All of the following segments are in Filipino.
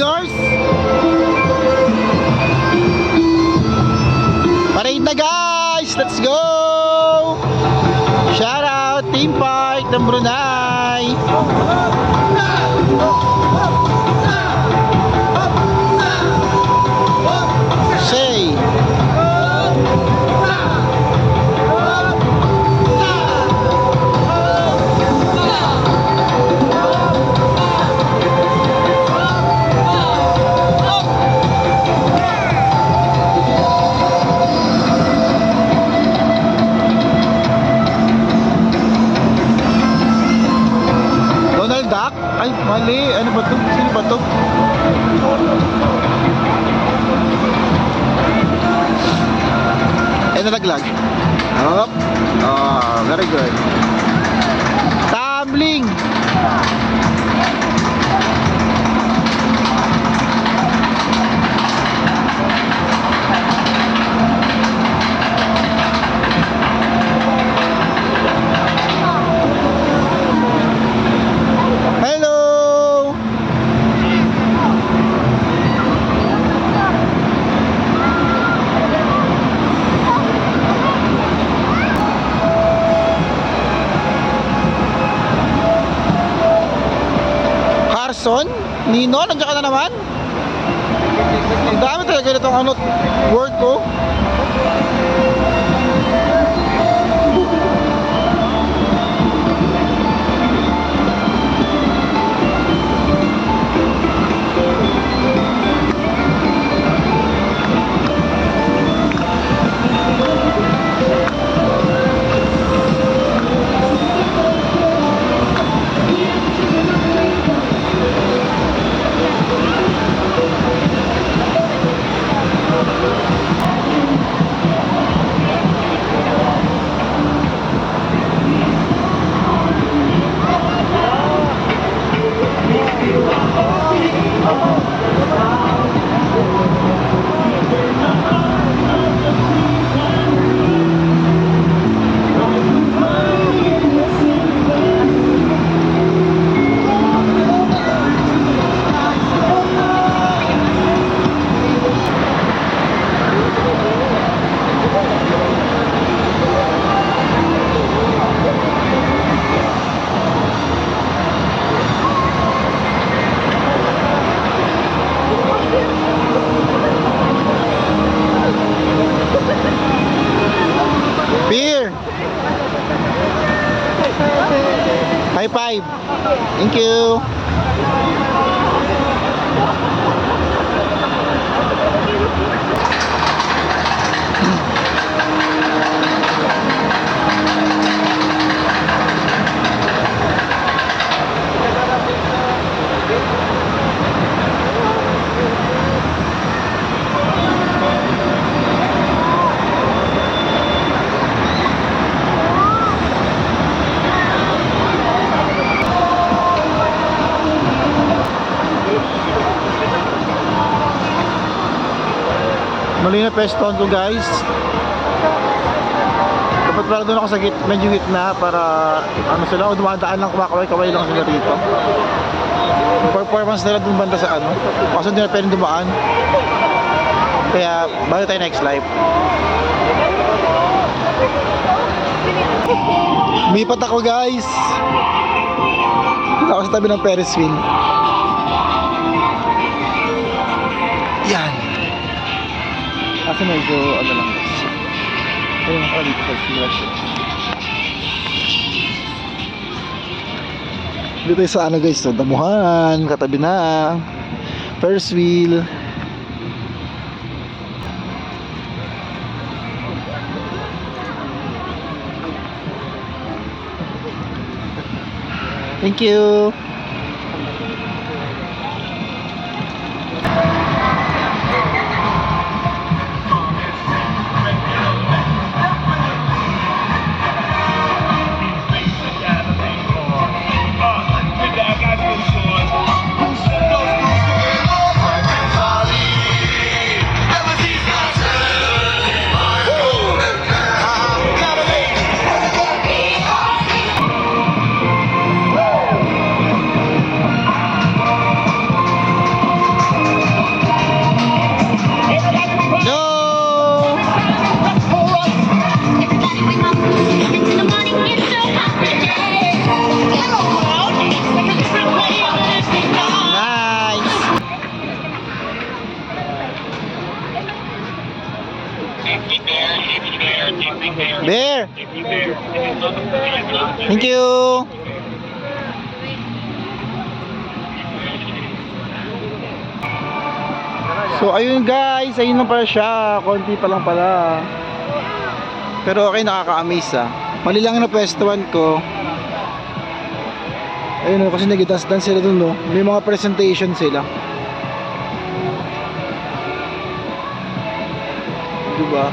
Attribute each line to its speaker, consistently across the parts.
Speaker 1: Swingers. Parade na guys, let's go. Shout out Team Park ng Brunei. Say Donald Duck? Ay, mali. Ano ba ito? Sino ba ito? Ay, nalaglag. Oh, very good. Tumbling. Hello. Carson? Nino? Nandiyan ka na naman? Ang dami talaga nitong ano, word ko. Beer. High five. Thank you. Mali na peston ko guys. Dapat pala doon ako sa medyo gitna para ano sila, dumadaan lang, kumakaway-kaway lang sila rito. Yung performance nila doon banda sa ano, kasi hindi na pwedeng dumaan. Kaya bago tayo next live. Umipat ako guys. Dito ako sa tabi ng Ferris wheel. Yan. Kasi medyo ano lang guys. Ayun ako dito sa simulation. Dito tayo sa ano guys, so, damuhan, katabi na Ferris wheel. Thank you. So ayun guys, ayun lang pala siya. Konti pa lang pala. Pero okay, nakaka-amaze ah. Mali lang na pwestuhan ko. Ayun o, kasi nag-dance-dance sila dun no. May mga presentation sila. Diba?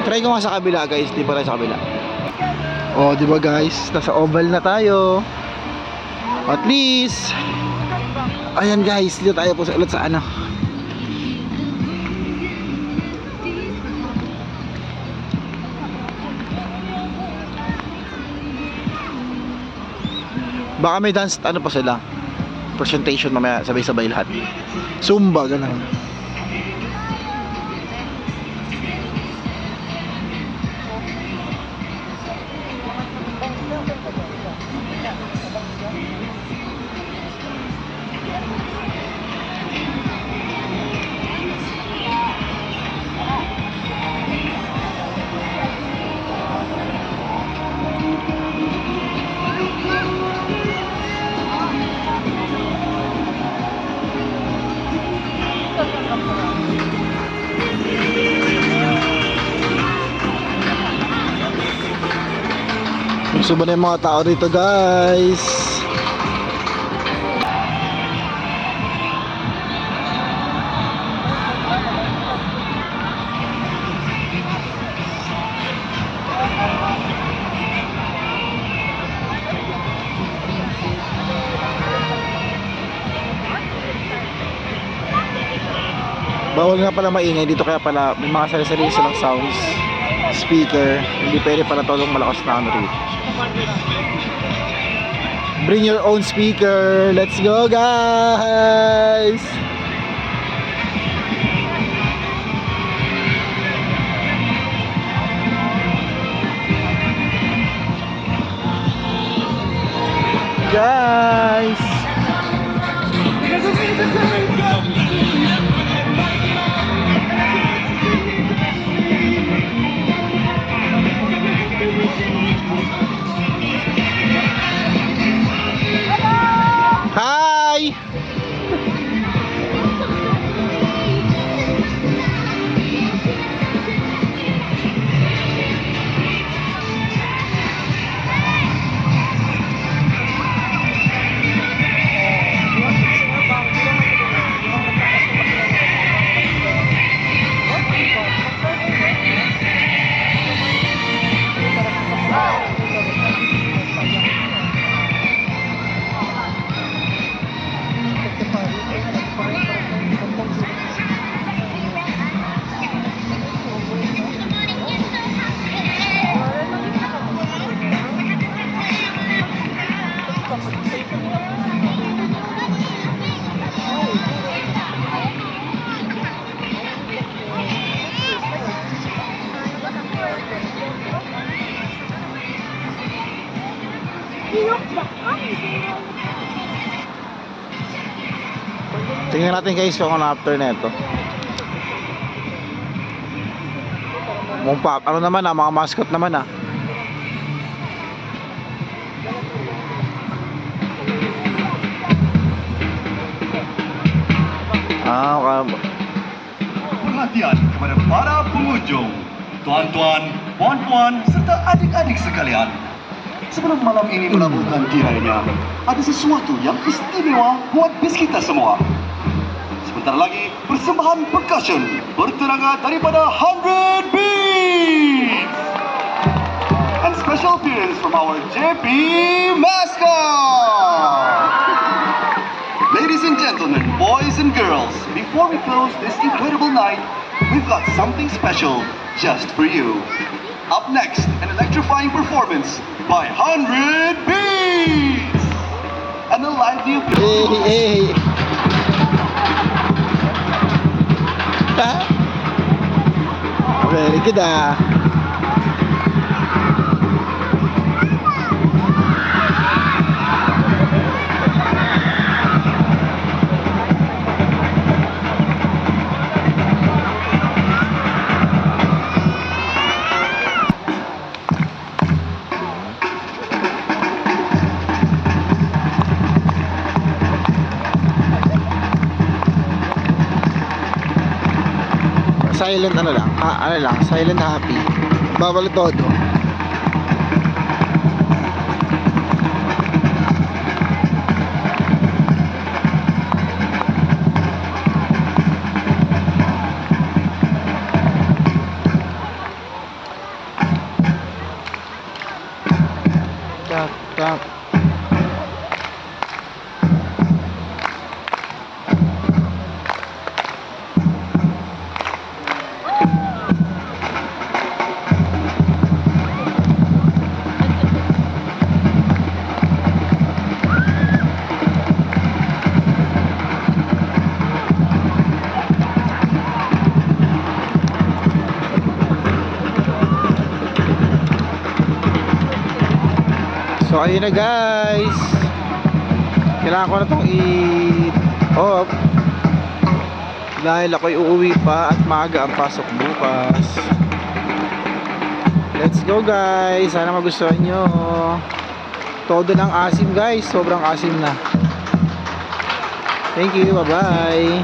Speaker 1: Try ko nga sa kabila guys, di pa tayo sa kabila. Oh, diba guys, nasa oval na tayo. At least. Ayan guys, dito tayo po ulit sa ano. Baka may dance, ano pa sila, presentation mamaya, sabay-sabay lahat. Zumba, ganun. Gusto ba na yung mga tao dito guys? Bawal nga pala maingay dito, kaya pala may mga sari-sari silang sounds, speaker, hindi pwede pala tolong malakas na ano rito. Bring your own speaker. Let's go guys. Guys. Hi. Tingnan natin guys kung ano after na ito. Ano naman ah, mga mascot naman ah.
Speaker 2: Perhatian kepada para pengunjung, tuan-tuan, puan-puan, serta adik-adik sekalian. Sebelum malam ini melabuhkan tirainya, ada sesuatu yang istimewa buat bis kita semua. Sebentar lagi, persembahan percussion bertenaga daripada 100 Beats. And special appearance from our JP mascot. Ladies and gentlemen, boys and girls, before we close this incredible night, we've got something special just for you. Up next, an electrifying performance by 100 Beats! And a lively appearance.
Speaker 1: Hey. Very good ah. silent ano lang, silent happy. Bawal todo. Tap, tap. So ayun na guys, kailangan ko na itong i-off dahil ako'y uuwi pa at maaga ang pasok bukas. Let's go guys, sana magustuhan nyo. Todo ng asim guys, sobrang asim na. Thank you, bye bye.